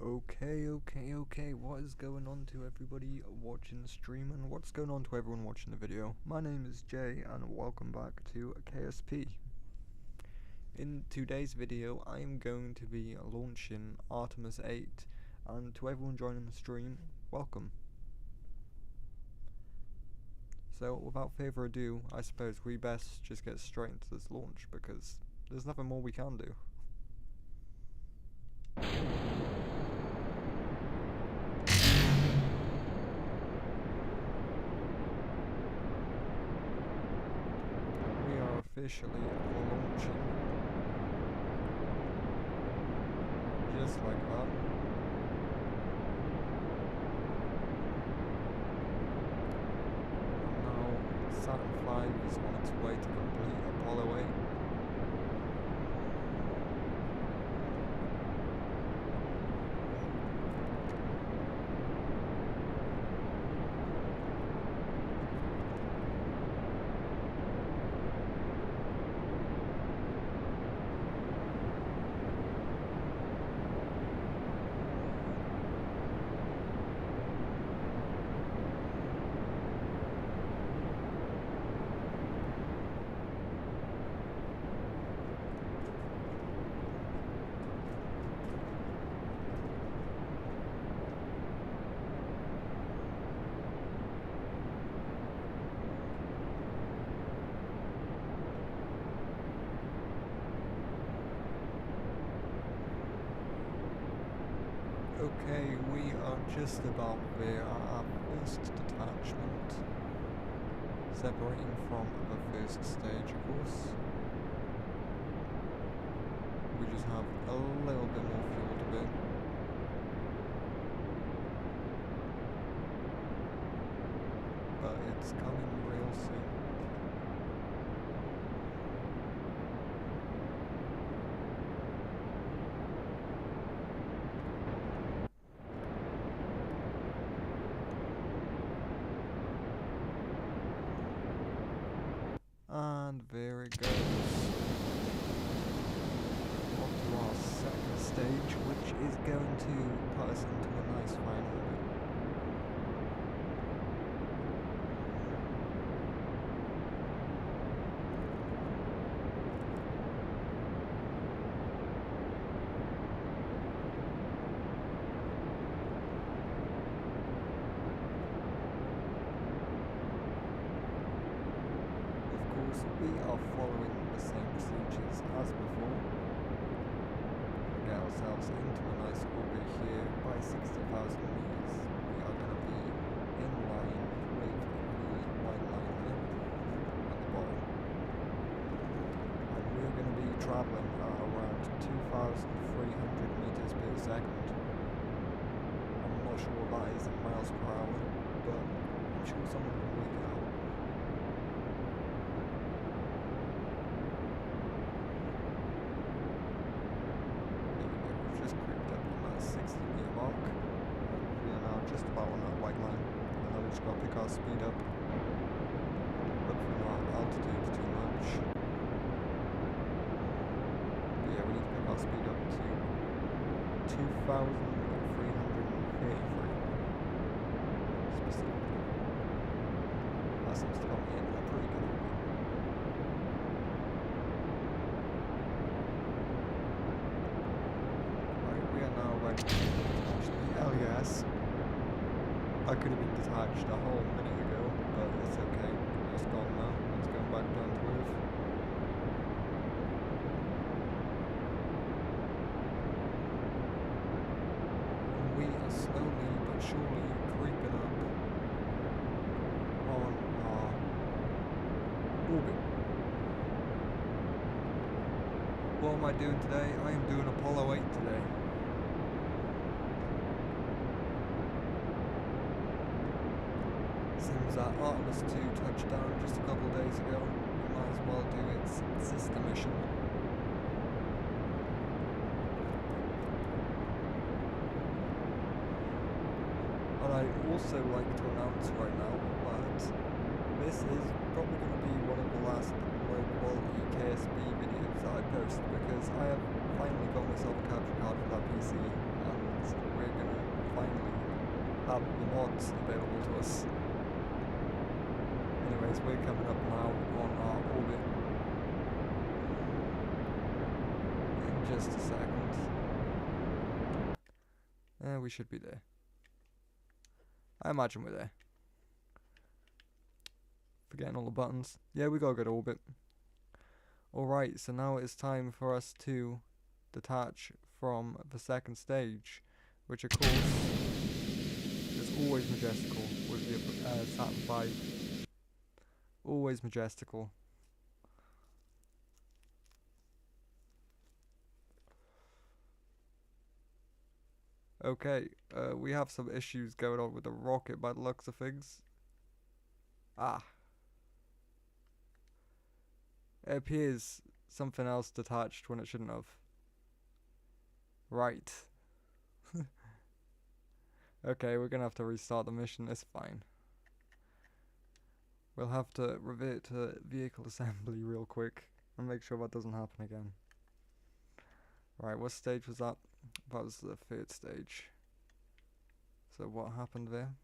Okay, what is going on to everybody watching the stream, and what's going on to everyone watching the video? My name is Jay, and welcome back to KSP. In today's video, I am going to be launching Artemis 8, and to everyone joining the stream, welcome. So, without further ado, I suppose we best just get straight into this launch, because there's nothing more we can do. Officially launching, just like that. And now Saturn V is on its way to complete Apollo 8. Okay, we are just about there at our first detachment, separating from the first stage, of course. We just have a little bit more fuel to burn. But it's coming real soon. And there it goes. On to our second stage, which is going to put us into a nice fine orbit. We are following the same procedures as before. Get ourselves into a nice orbit here by 60,000 meters. We are going to be in line with the white line here at the bottom. And we're going to be travelling at around 2,300 meters per second. I'm not sure what that is in miles per hour, but I'm sure someone can work it out. Just about on that white line, and now we just got to pick our speed up. Hopefully not altitude too much. But yeah, we need to pick our speed up to 2,333 specifically. That seems to come in a pretty good orbit. Right, we are now ready to launch the LES. I could have been detached a whole minute ago, but it's okay. It's gone now. It's going back down to earth. And we are slowly but surely creeping up on our orbit. What am I doing today? I am doing Apollo 8 today. Seems that Artemis 2 touched down just a couple of days ago. We might as well do its sister mission. And I'd also like to announce right now that this is probably going to be one of the last low quality KSP videos that I post, because I have finally got myself a capture card for that PC, and finally have the mods available to us. Anyways, we're coming up now on our orbit in just a second. We should be there. I imagine we're there. Forgetting all the buttons. Yeah, we got a good orbit. Alright, so now it's time for us to detach from the second stage, which of course is always majestical with the Saturn V. Always majestical. Okay, we have some issues going on with the rocket by the looks of things. It appears something else detached when it shouldn't have. Right. Okay, we're gonna have to restart the mission, it's fine. We'll have to revert to vehicle assembly real quick and make sure that doesn't happen again. Right, what stage was that? That was the third stage. So what happened there?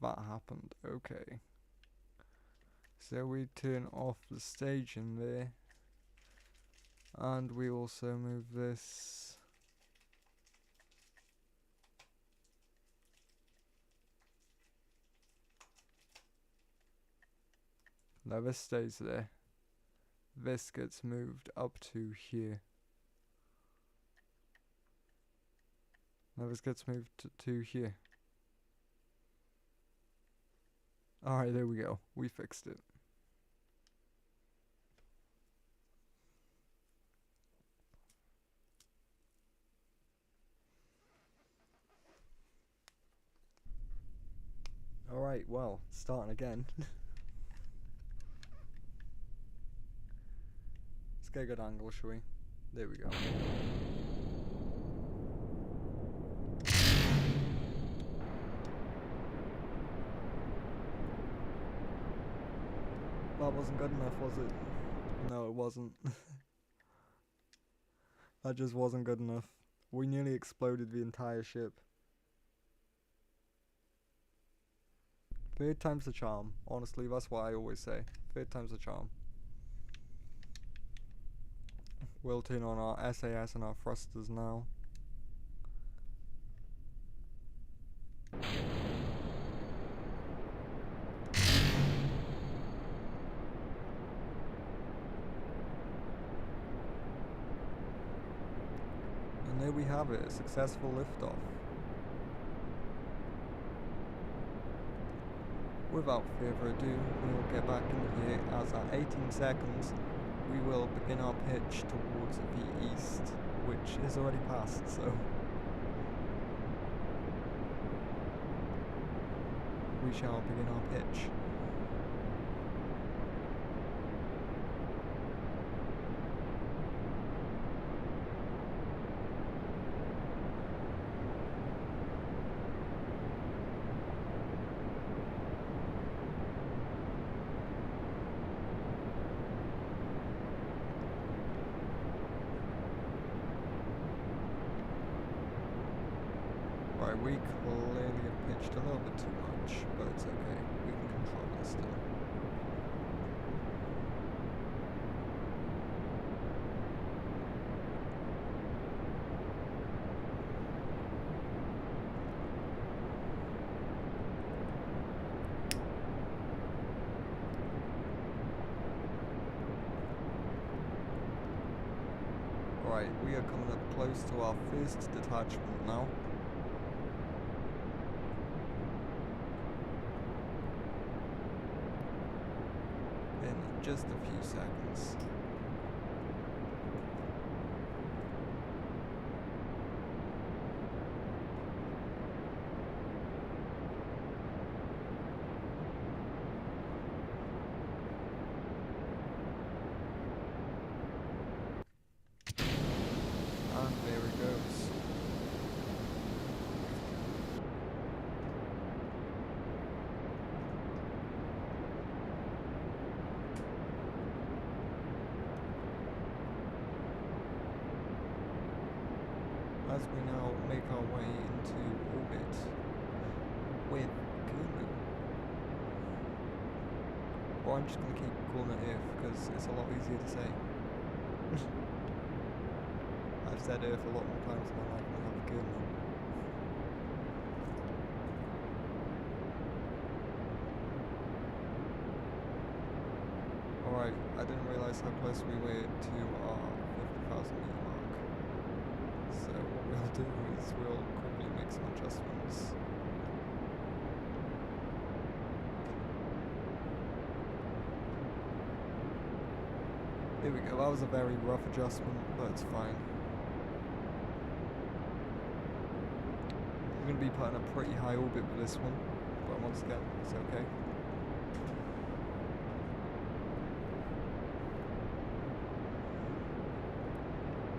That happened, okay. So we turn off the stage in there. And we also move this. No, this stays there. This gets moved up to here. No, this gets moved to here. Alright, there we go. We fixed it. Alright, well, starting again. Let's get a good angle, shall we? There we go. That wasn't good enough, was it? No, it wasn't. That just wasn't good enough. We nearly exploded the entire ship. Third time's the charm. Honestly, that's what I always say. Third time's the charm. We'll turn on our SAS and our thrusters now. And there we have it, a successful liftoff. Without further ado, we'll get back in here as at 18 seconds we will begin our pitch towards the east, which is already passed, so we shall begin our pitch. Right, we clearly have pitched a little bit too much, but it's okay. We can control it still. Right, we are coming up close to our first detachment now. In just a few seconds. And there it goes. as we now make our way into orbit with Kumu. Or I'm just going to keep calling it Earth because it's a lot easier to say. I've said Earth a lot more times in my life than I have Kumu. Alright, I didn't realise how close we were to our 50,000 meter mark. So what we'll do is we'll quickly make some adjustments. There we go, that was a very rough adjustment, but it's fine. I'm going to be putting a pretty high orbit with this one, but once again, it's okay.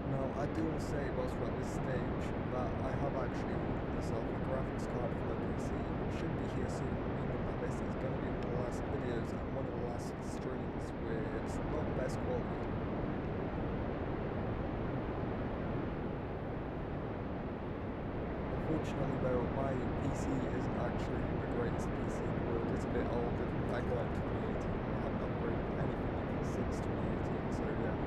Now, I do want to say, whilst we're at this stage, that I have actually ordered myself a graphics card for my PC, which should be here soon, meaning that this is going to be one of the last videos and one of the last streams where it's not the best quality. Unfortunately though, my PC isn't actually the greatest PC in the world. It's a bit old, I got it in 2018 and I haven't upgraded anything since 2018, so yeah.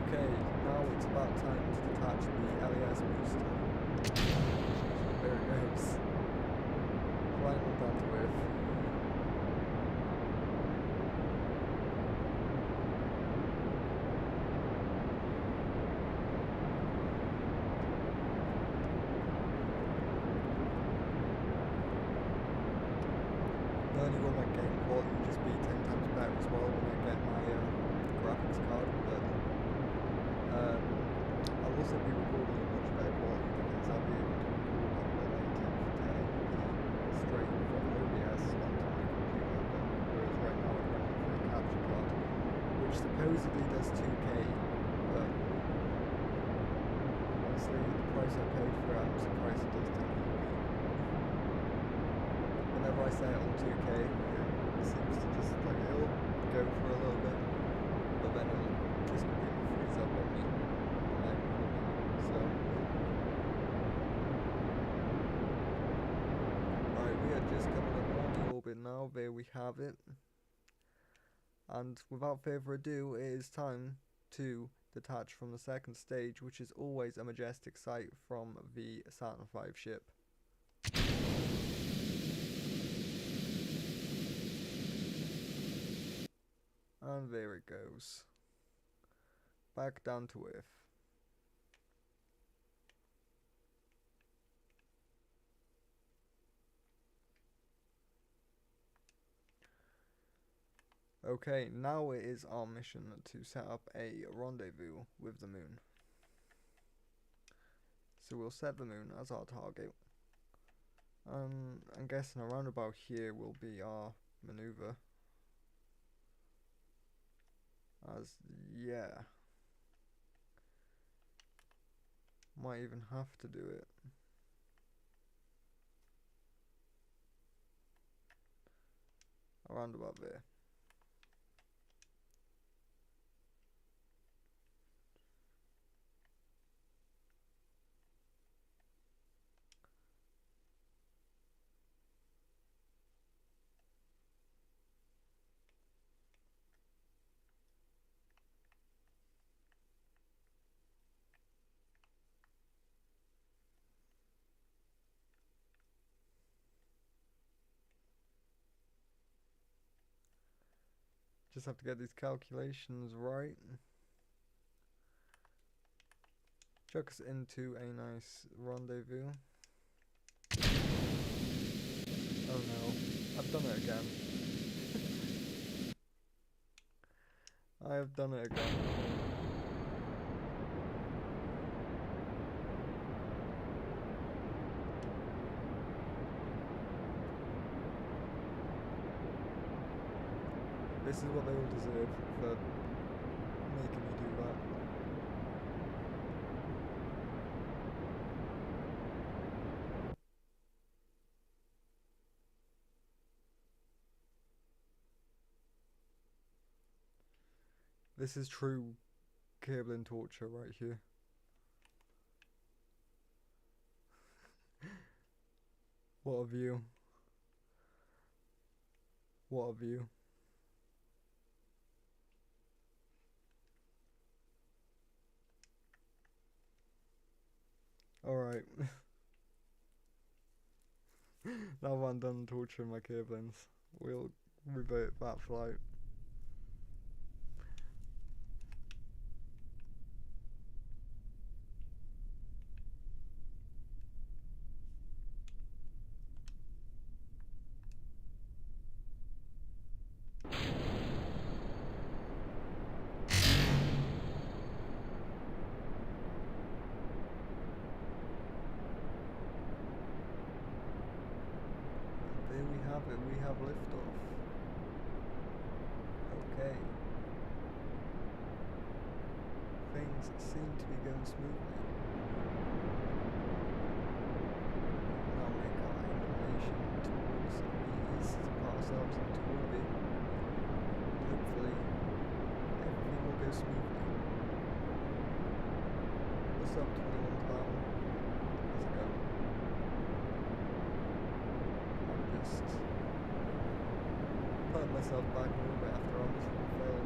Okay, now it's about time to detach the LES booster. There it goes. Flying on down to Earth. Not only will my game quality just be 10 times better as well when I get my graphics card, but I'll also be recording in much better quality because I'll be able to record at the native 1080p straight from OBS onto my computer, whereas right now I'm running through a capture card, which supposedly does 2K, but honestly, the price I paid for it, I'm surprised it does 1080p. Whenever I say it on 2K, it seems to just, like, it'll go for a little bit, but then it'll just completely freeze up on me on my recording, so. Right, we are just coming up on the orbit now, there we have it. And without further ado, it is time to detach from the second stage, which is always a majestic sight from the Saturn V ship. And there it goes. Back down to Earth. Okay, now it is our mission to set up a rendezvous with the moon. So we'll set the moon as our target. I'm guessing around about here will be our maneuver. Yeah. Might even have to do it. Around about there. Just have to get these calculations right. Chuck us into a nice rendezvous. Oh no, I've done it again. I have done it again. This is what they all deserve for making me do that. This is true cabling torture right here. What a view. What a view. Alright. Now I'm done torturing my cablings, we'll revert that flight. There we have it, we have liftoff. Okay. Things seem to be going smoothly. Now make our inclination towards the east to put ourselves into orbit. Hopefully, everything will go smoothly. What's up, 21 Clown? How's it going? Just put myself back a little bit after our miserable fail.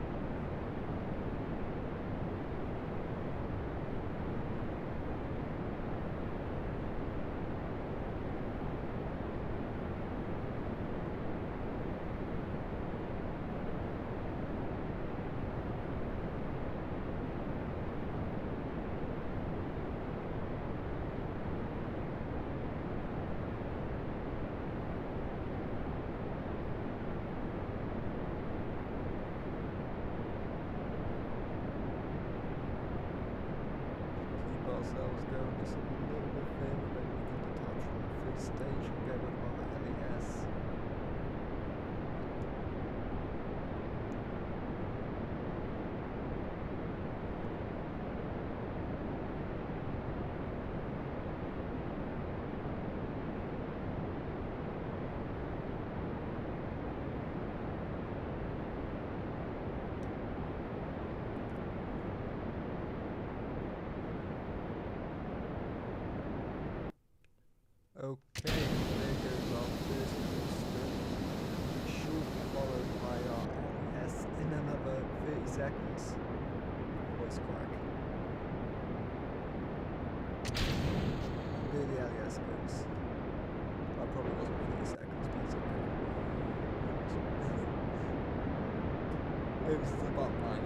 Ourselves going just a little bit further, then we can detach from the first stage and go with our LES. Okay, there goes our first booster. We should be followed by our LES in another 30 seconds. Voice crack. And there the LES goes. That probably wasn't 30 seconds, but it's okay. It was about 9.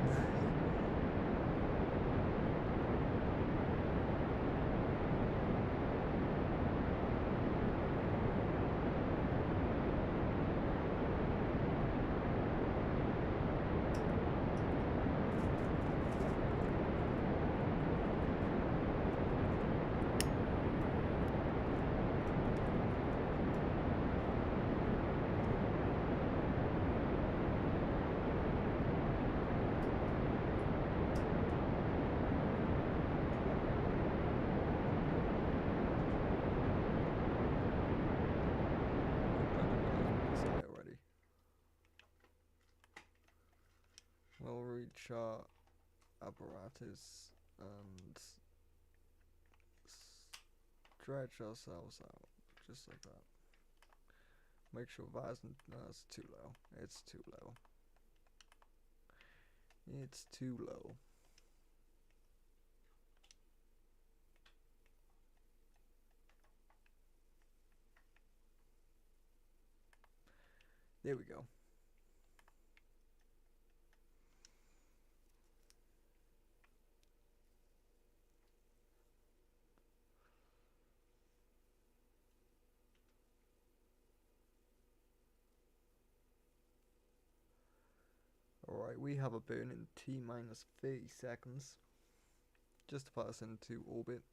We'll reach our apparatus and stretch ourselves out, just like that. Make sure that isn't, no, that's too low. It's too low. It's too low. There we go. Alright, we have a burn in T minus 30 seconds. Just to put us into orbit.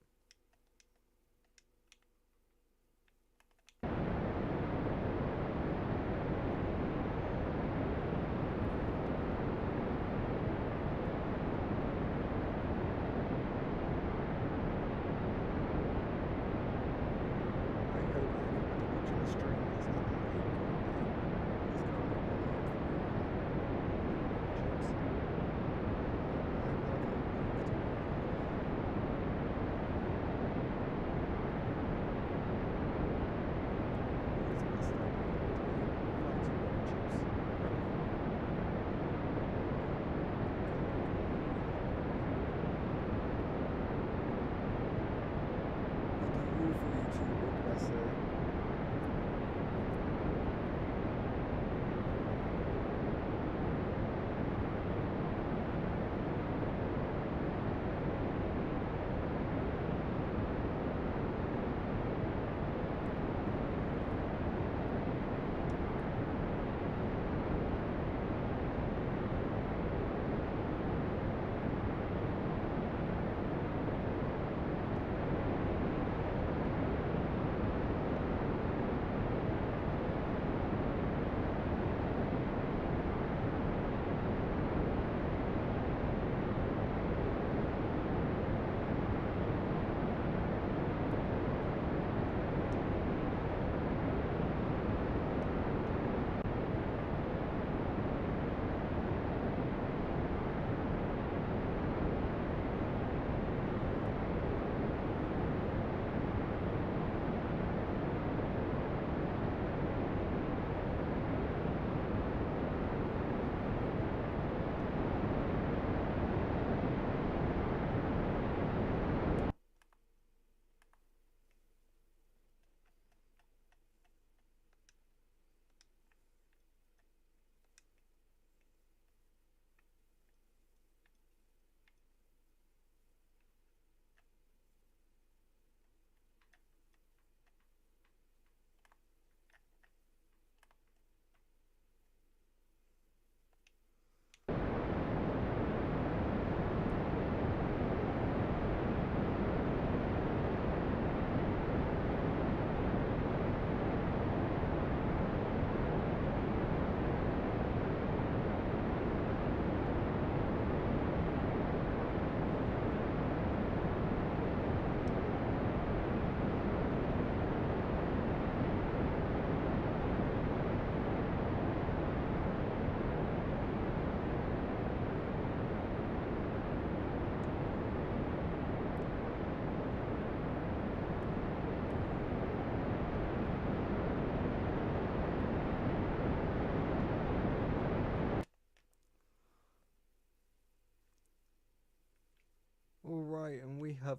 Alright, and we have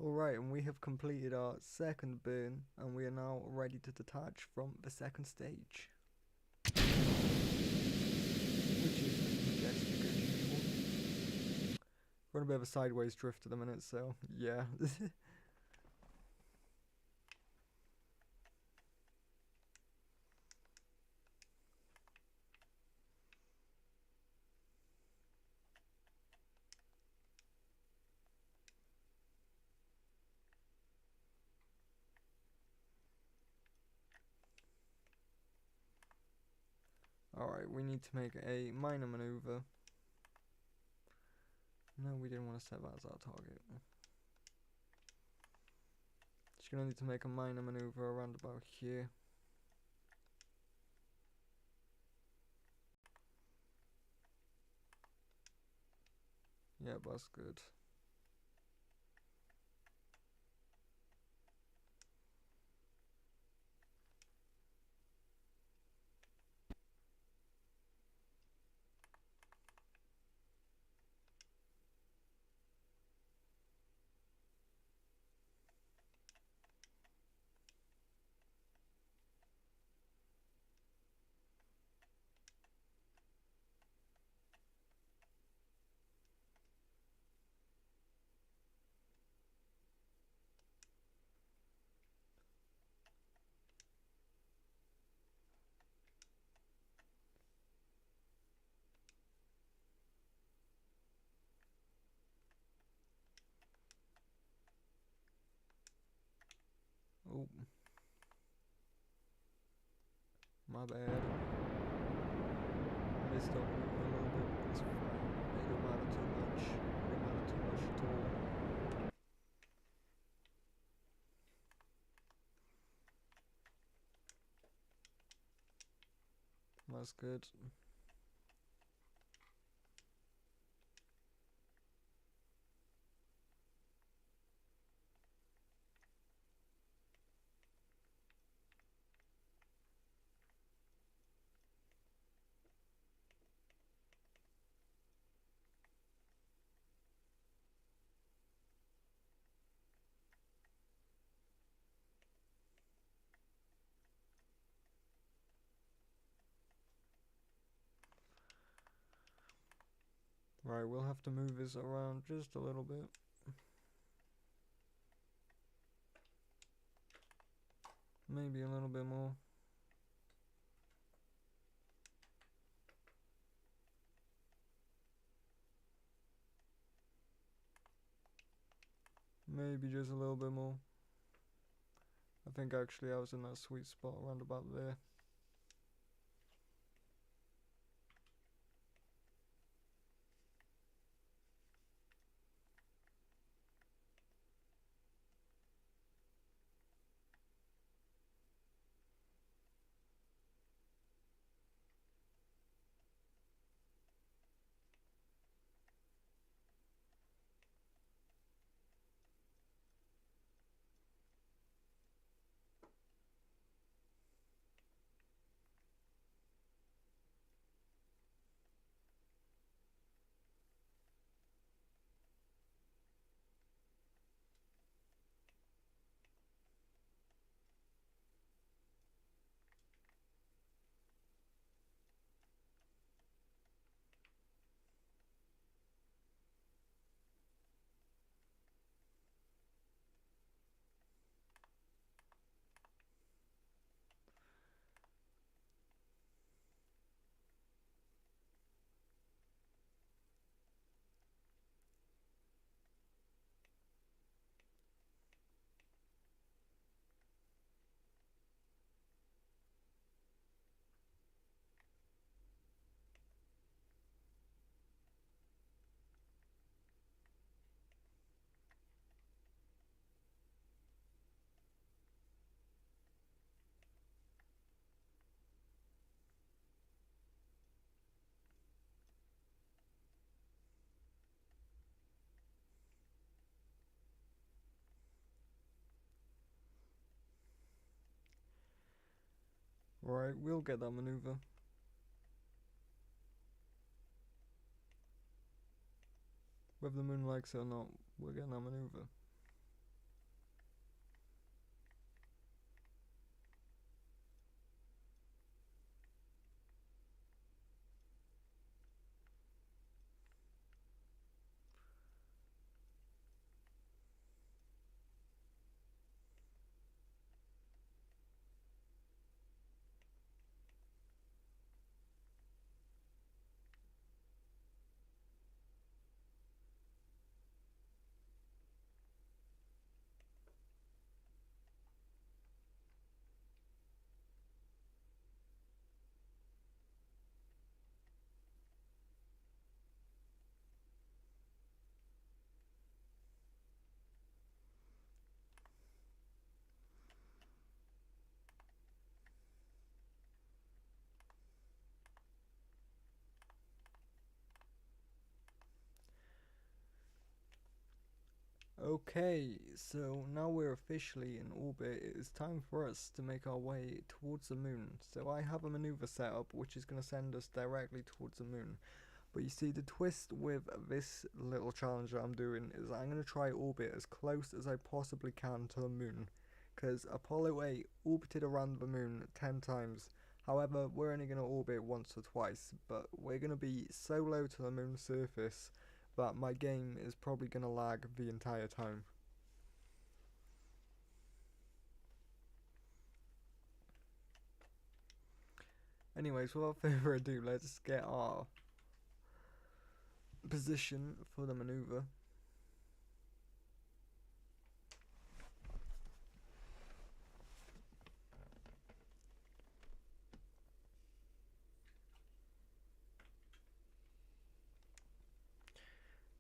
Alright, and we have completed our second burn, and we are now ready to detach from the second stage. Which is majestic as usual. We're on a bit of a sideways drift at the minute, so yeah. Alright, we need to make a minor maneuver. No, we didn't want to set that as our target. Just gonna need to make a minor maneuver around about here. Yeah, that's good. Oh, my bad. Missed up a little bit. It's fine. It don't matter too much. It don't matter too much at all. That's good. Right, we'll have to move this around just a little bit. Maybe a little bit more. Maybe just a little bit more. I think actually I was in that sweet spot around about there. Right, we'll get that maneuver. Whether the moon likes it or not, we're getting that maneuver. Okay, so now we're officially in orbit. It is time for us to make our way towards the moon. So I have a maneuver set up which is going to send us directly towards the moon. But you see, the twist with this little challenge that I'm doing is I'm going to try orbit as close as I possibly can to the moon. Because Apollo 8 orbited around the moon 10 times. However, we're only going to orbit once or twice. But we're going to be so low to the moon's surface that my game is probably going to lag the entire time. Anyways, without further ado, let's get our position for the maneuver.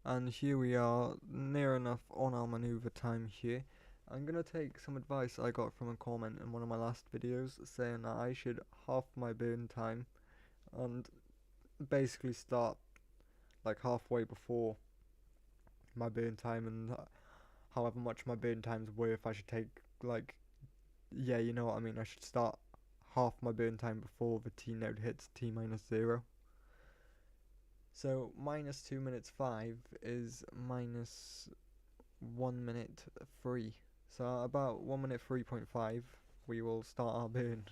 And here we are, near enough on our maneuver time here. I'm gonna take some advice I got from a comment in one of my last videos saying that I should half my burn time and basically start like halfway before my burn time, and however much my burn time's worth I should take, like, yeah, you know what I mean, I should start half my burn time before the T node hits T minus 0. So minus 2 minutes 5 is minus 1 minute 3. So about 1 minute 3.5 we will start our burn.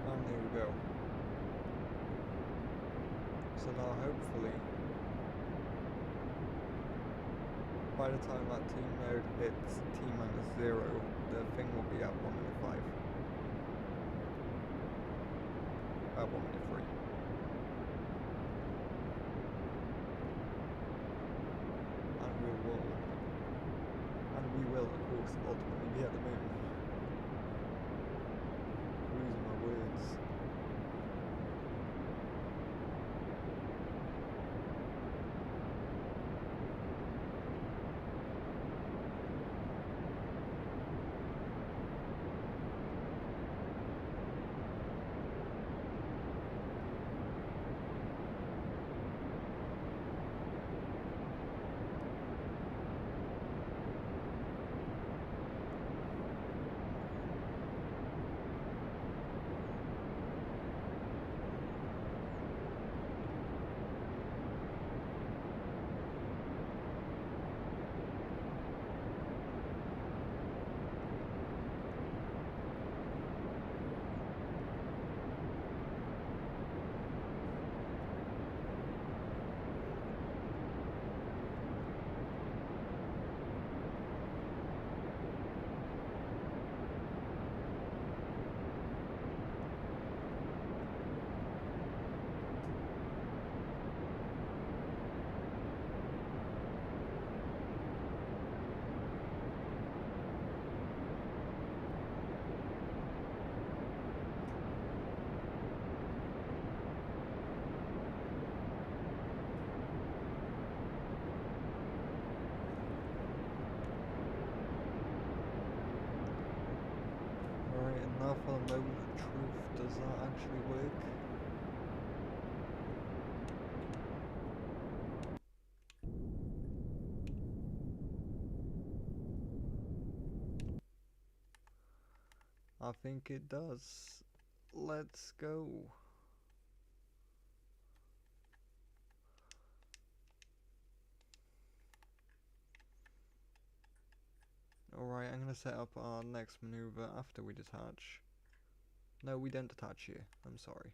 And there we go. So now hopefully by the time that T node hits T minus 0, the thing will be at 1 minute 5. At 1 minute 3. And we will of course ultimately be at the moon. Losing my words. now for the moment of truth. Does that actually work? I think it does. Let's go. Alright, I'm gonna set up our next maneuver after we detach. No, we don't detach here. I'm sorry.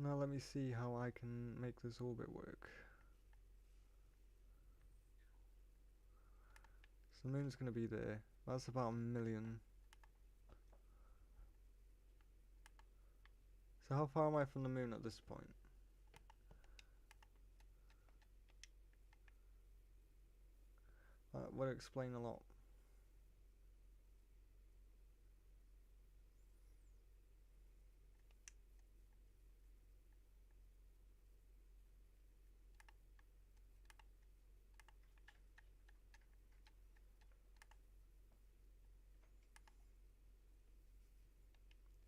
Now let me see how I can make this orbit work. So the moon's gonna be there. That's about 1,000,000. So how far am I from the moon at this point? That would explain a lot.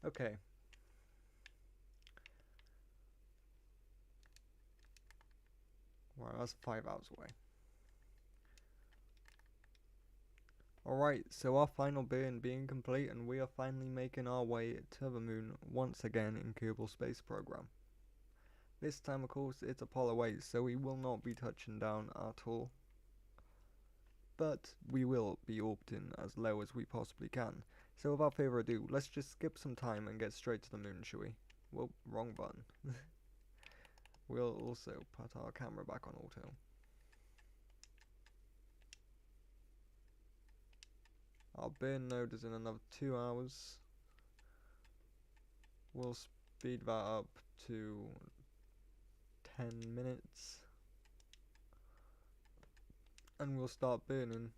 Okay. Wow, that's 5 hours away. Alright, so our final burn being complete, and we are finally making our way to the moon once again in Kerbal Space Program. This time, of course, it's Apollo 8, so we will not be touching down at all. But we will be orbiting as low as we possibly can. So without further ado, let's just skip some time and get straight to the moon, shall we? Well, wrong button. We'll also put our camera back on auto. Our burn node is in another 2 hours. We'll speed that up to 10 minutes. And we'll start burning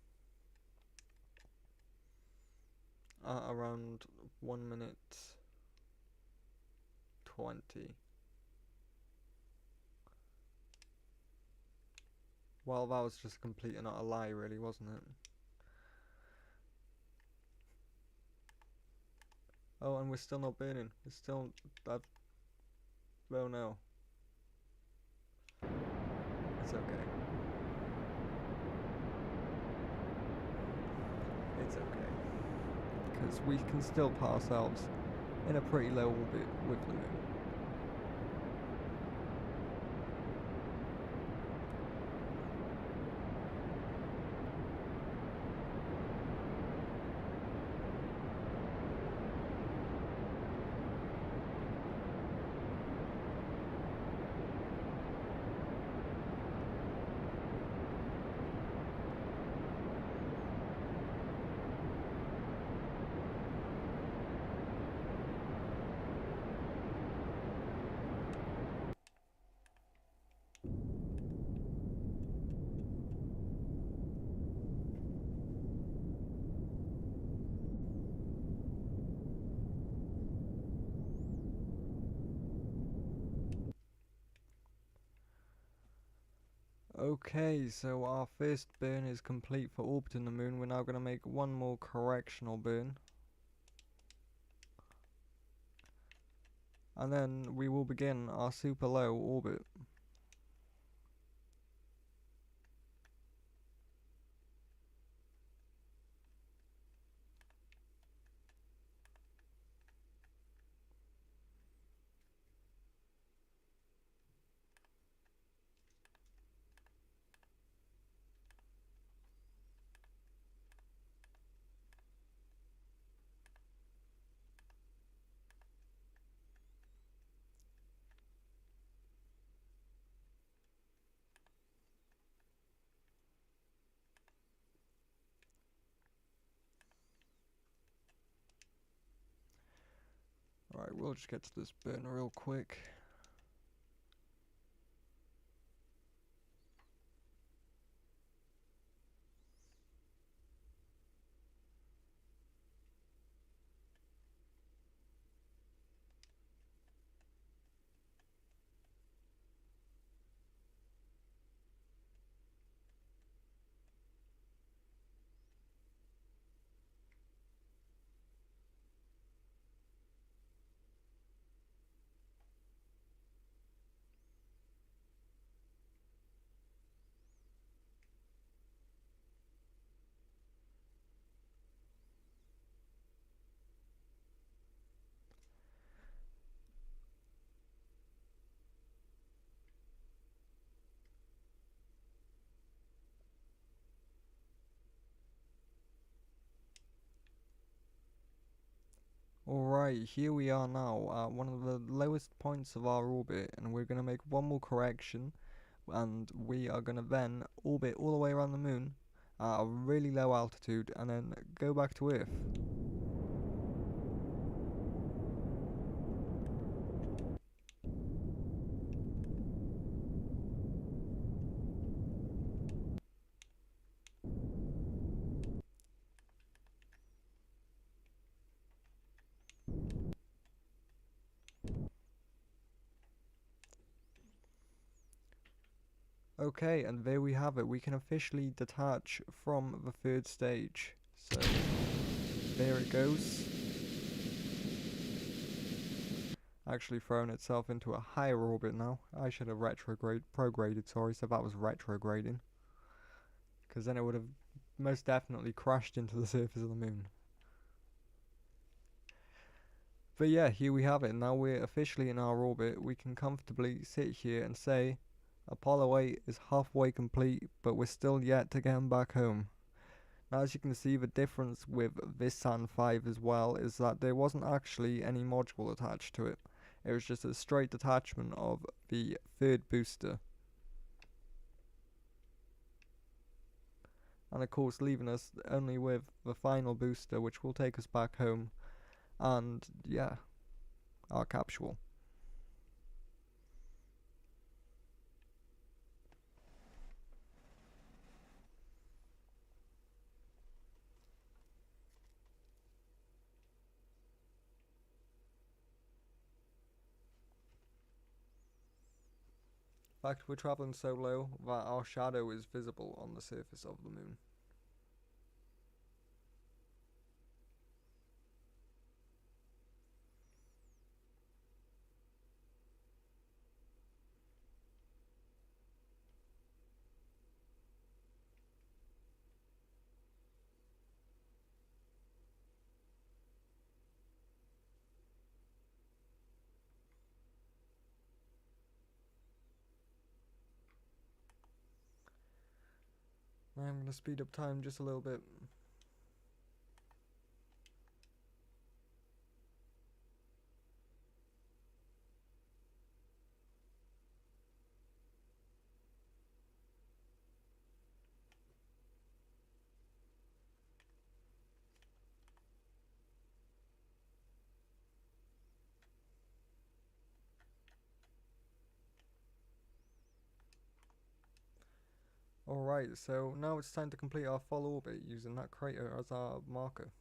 at around 1 minute 20. Well, that was just complete and utter lie, really, wasn't it? Oh, and we're still not burning. It's still that. Well, no. It's okay. It's okay. Because we can still put ourselves in a pretty low orbit with the moon. Okay, so our first burn is complete for orbiting the moon. We're now going to make one more correctional burn. And then we will begin our super low orbit. Alright, we'll just get to this burner real quick. Alright, here we are now at one of the lowest points of our orbit, and we're going to make one more correction, and we are going to then orbit all the way around the moon at a really low altitude and then go back to Earth. Okay, and there we have it. We can officially detach from the third stage. So, there it goes. Actually thrown itself into a higher orbit now. I should have prograded, sorry, so that was retrograding. Because then it would have most definitely crashed into the surface of the moon. But yeah, here we have it. Now we're officially in our orbit. We can comfortably sit here and say Apollo 8 is halfway complete, but we're still yet to get him back home. Now, as you can see, the difference with this Saturn V as well is that there wasn't actually any module attached to it. It was just a straight detachment of the third booster. And of course leaving us only with the final booster, which will take us back home, and yeah, our capsule. In fact, we're travelling so low that our shadow is visible on the surface of the moon. I'm going to speed up time just a little bit. Alright, so now it's time to complete our full orbit using that crater as our marker.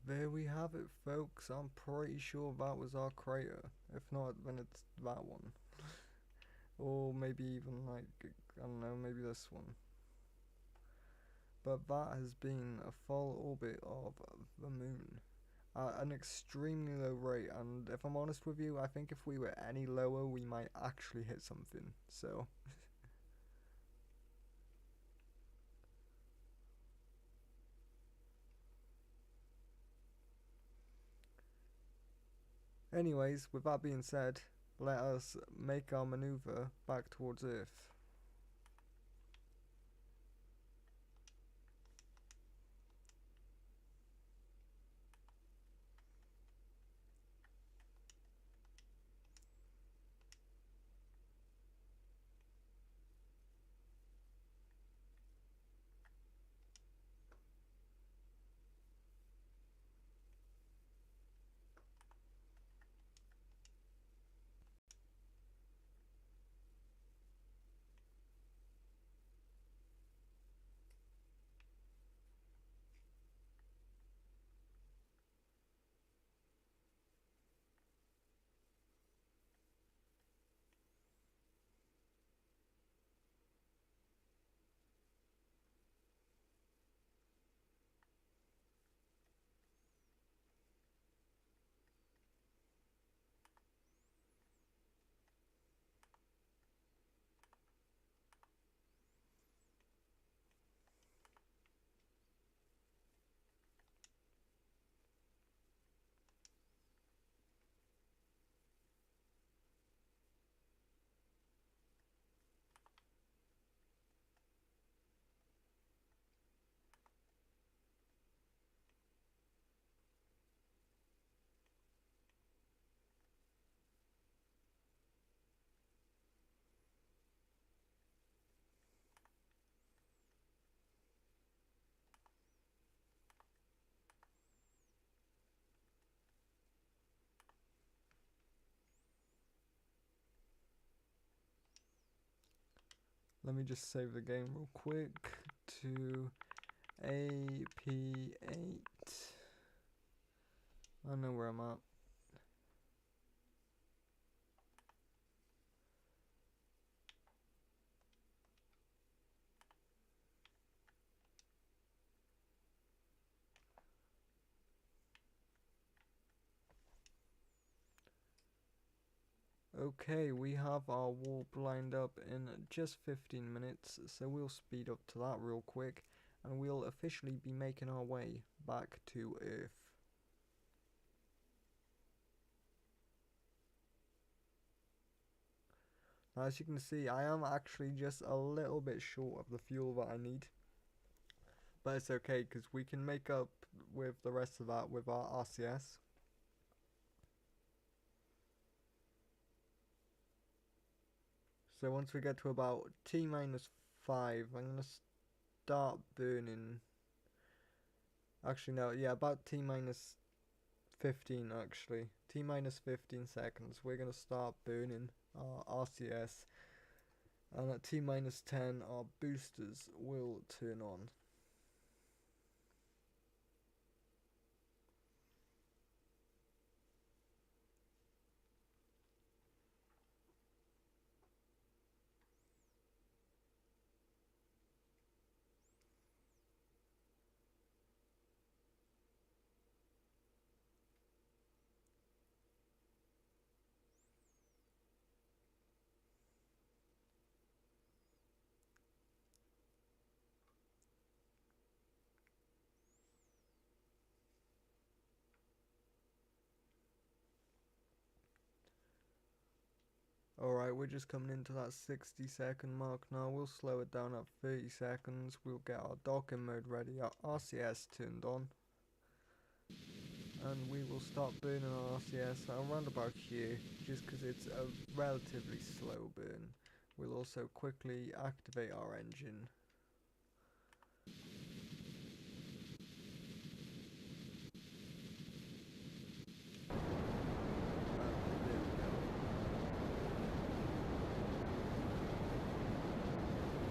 there we have it, folks. I'm pretty sure that was our crater. If not, then it's that one. Or maybe even like, I don't know, maybe this one. But that has been a full orbit of the moon at an extremely low rate, and if I'm honest with you, I think if we were any lower we might actually hit something, so anyways, with that being said, let us make our maneuver back towards Earth. Let me just save the game real quick to AP8. I know where I'm at. Okay, we have our warp lined up in just 15 minutes, so we'll speed up to that real quick, and we'll officially be making our way back to Earth. Now, as you can see, I am actually just a little bit short of the fuel that I need, but it's okay, because we can make up with the rest of that with our RCS. So once we get to about T-5, I'm going to start burning. Actually, no, yeah, about T-15 actually. T-15 seconds, we're going to start burning our RCS. And at T-10, our boosters will turn on. Alright, we're just coming into that 60-second mark now. We'll slow it down at 30 seconds. We'll get our docking mode ready, our RCS turned on. And we will start burning our RCS around about here, just because it's a relatively slow burn. We'll also quickly activate our engine.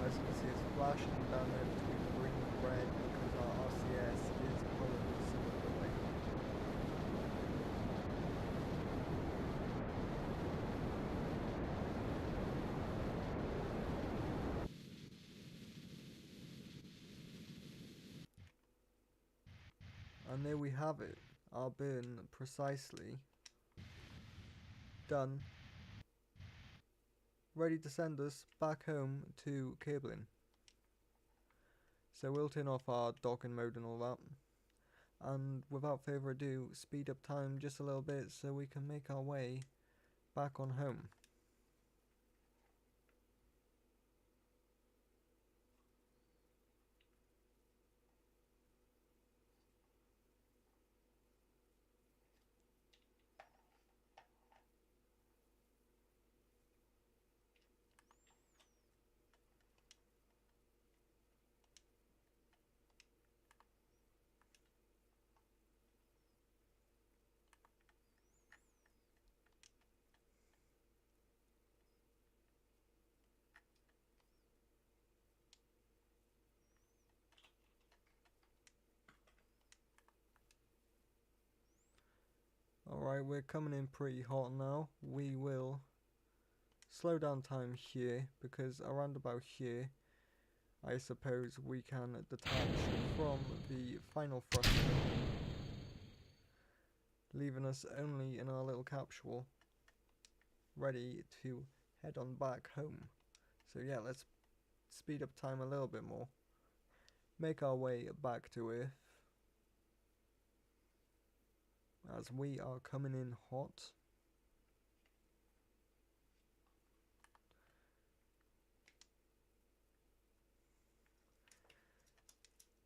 As you can see, it's flashing down there between green and red because our RCS is pulling some of the weight. And there we have it, our burn precisely done, ready to send us back home to cabling. So we'll turn off our docking mode and all that, and without further ado, speed up time just a little bit so we can make our way back on home. Alright, we're coming in pretty hot now. We will slow down time here, because around about here I suppose we can detach from the final thruster, leaving us only in our little capsule, ready to head on back home. So yeah, let's speed up time a little bit more, make our way back to Earth, as we are coming in hot.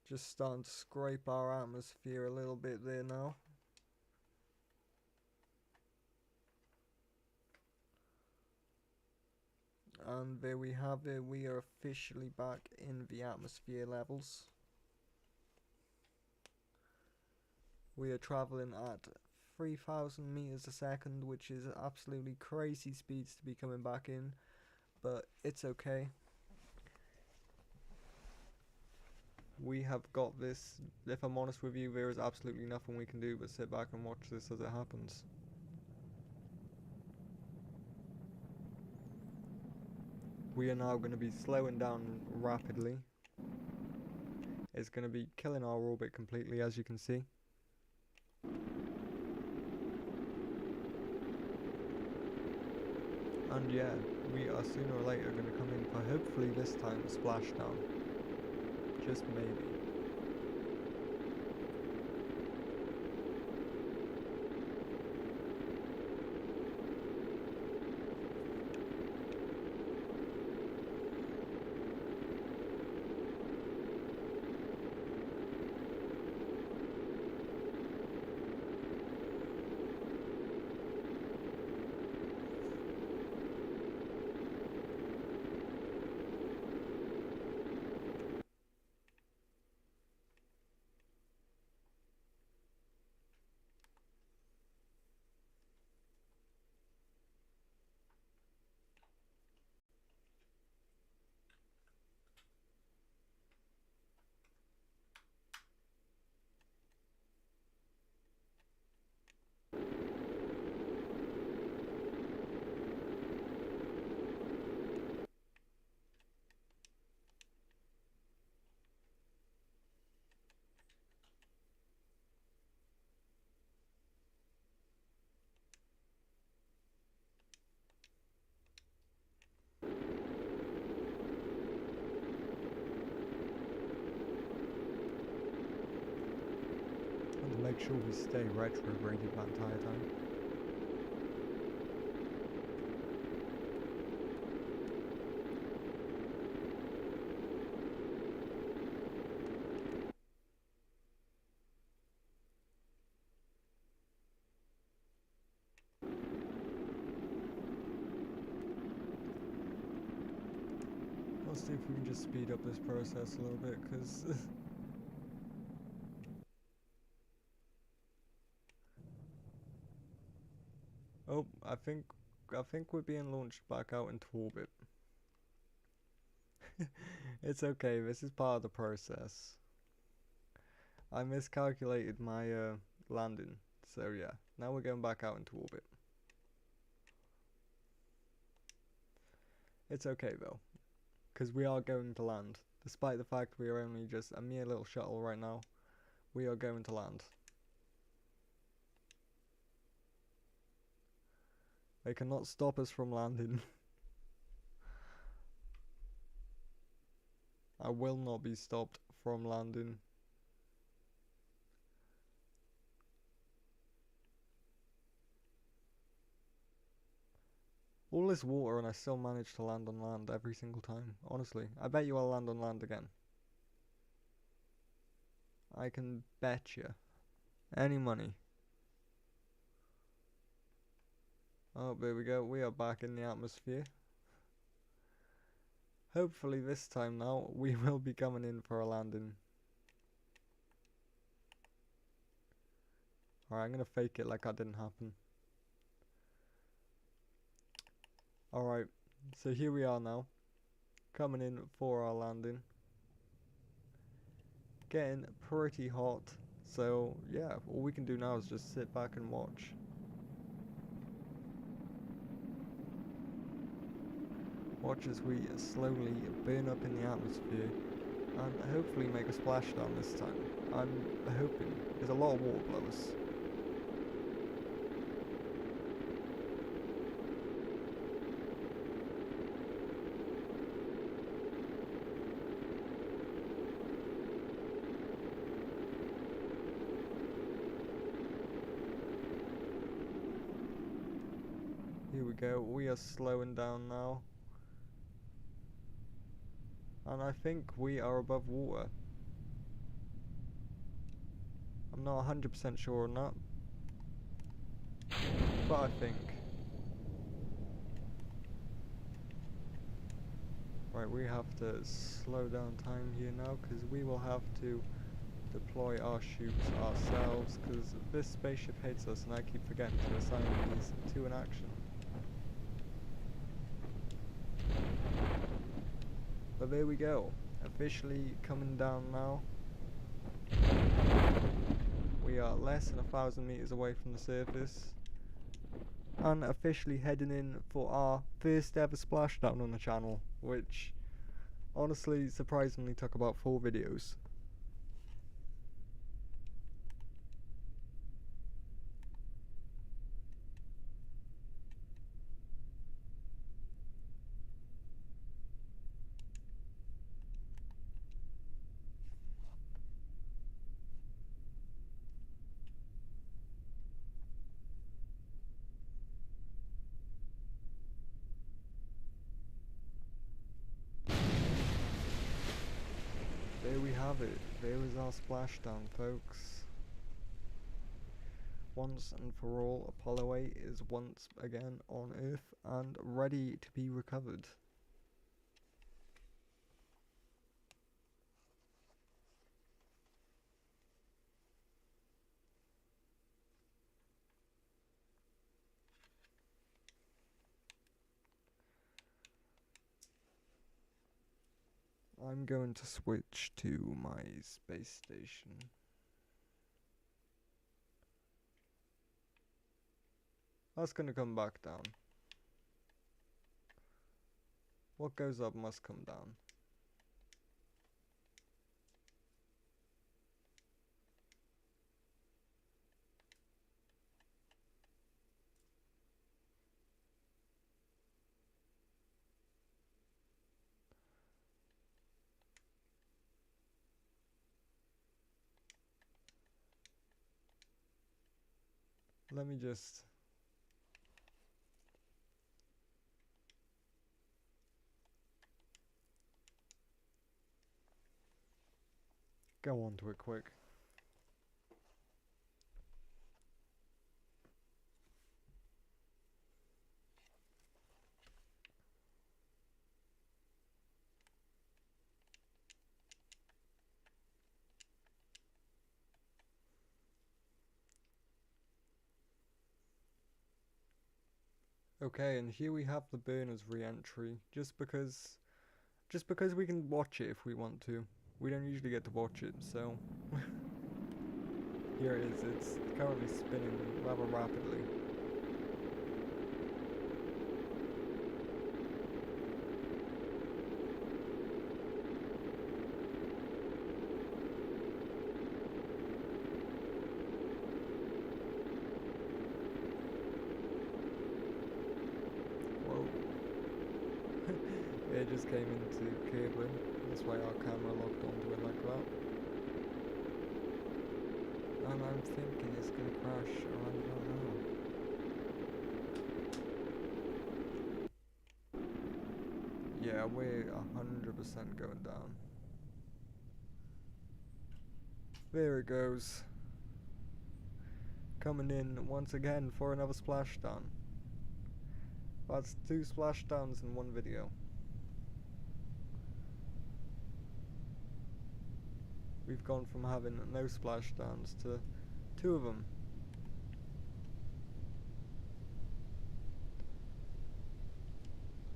Just starting to scrape our atmosphere a little bit there now. And there we have it, we are officially back in the atmosphere levels. We are traveling at 3,000 meters a second, which is absolutely crazy speeds to be coming back in, but it's okay. We have got this. If I'm honest with you, there is absolutely nothing we can do but sit back and watch this as it happens. We are now going to be slowing down rapidly. It's going to be killing our orbit completely, as you can see. And yeah, we are sooner or later going to come in for hopefully this time a splashdown. Just maybe. Make sure we stay retrograded that entire time. Let's see if we can just speed up this process a little bit, because oh, I think we're being launched back out into orbit. It's okay, this is part of the process. I miscalculated my landing, so yeah, now we're going back out into orbit. It's okay though, because we are going to land, despite the fact we are only just a mere little shuttle right now. We are going to land. They cannot stop us from landing. I will not be stopped from landing. All this water and I still manage to land on land every single time. Honestly, I bet you I'll land on land again. I can bet you any money. Oh, there we go. We are back in the atmosphere. Hopefully this time now we will be coming in for a landing. Alright, I'm gonna fake it like that didn't happen. Alright, so here we are now. Coming in for our landing. Getting pretty hot. So yeah, all we can do now is just sit back and watch. Watch as we slowly burn up in the atmosphere and hopefully make a splashdown this time. I'm hoping. There's a lot of water below us. Here we go, we are slowing down now. And I think we are above water. I'm not 100% sure on that, but I think. Right, we have to slow down time here now because we will have to deploy our chutes ourselves because this spaceship hates us and I keep forgetting to assign these to an action. But there we go, officially coming down now. We are less than 1,000 meters away from the surface and officially heading in for our first ever splashdown on the channel, which honestly surprisingly took about 4 videos. There we have it. There is our splashdown, folks. Once and for all, Apollo 8 is once again on Earth and ready to be recovered. I'm going to switch to my space station. That's going to come back down. What goes up must come down. Let me just go on to it quick. Okay, and here we have the burners re-entry, just because we can watch it if we want to. We don't usually get to watch it, so here it is. It's currently spinning rather rapidly. Jay just came into cabling, that's why our camera locked onto it like that. And I'm thinking it's gonna crash around about now. Yeah, we're 100% going down. There it goes. Coming in once again for another splashdown. That's 2 splashdowns in one video. We've gone from having no splashdowns to 2 of them.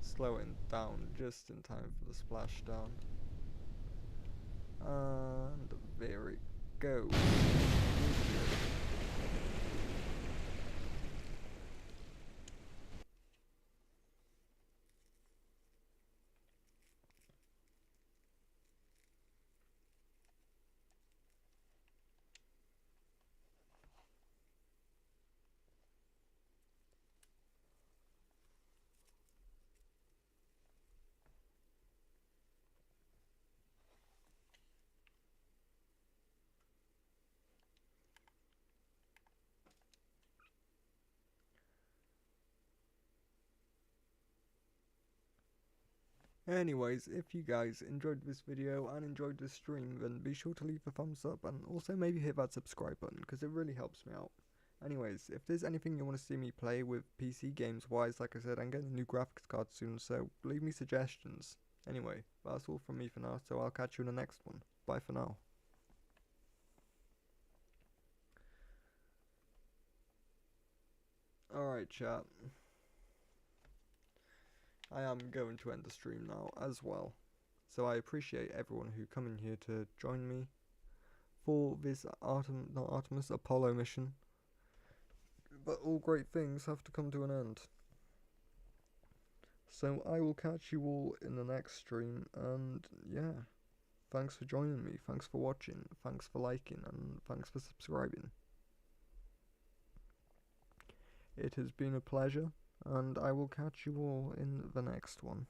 Slowing down just in time for the splashdown. And there it goes. Anyways, if you guys enjoyed this video and enjoyed this stream, then be sure to leave a thumbs up and also maybe hit that subscribe button because it really helps me out. Anyways, if there's anything you want to see me play with PC games wise, like I said, I'm getting a new graphics card soon, so leave me suggestions. Anyway, that's all from me for now, so I'll catch you in the next one. Bye for now. Alright chat, I am going to end the stream now as well. So I appreciate everyone who come in here to join me for this Apollo mission. But all great things have to come to an end. So I will catch you all in the next stream, and yeah, thanks for joining me, thanks for watching, thanks for liking, and thanks for subscribing. It has been a pleasure, and I will catch you all in the next one.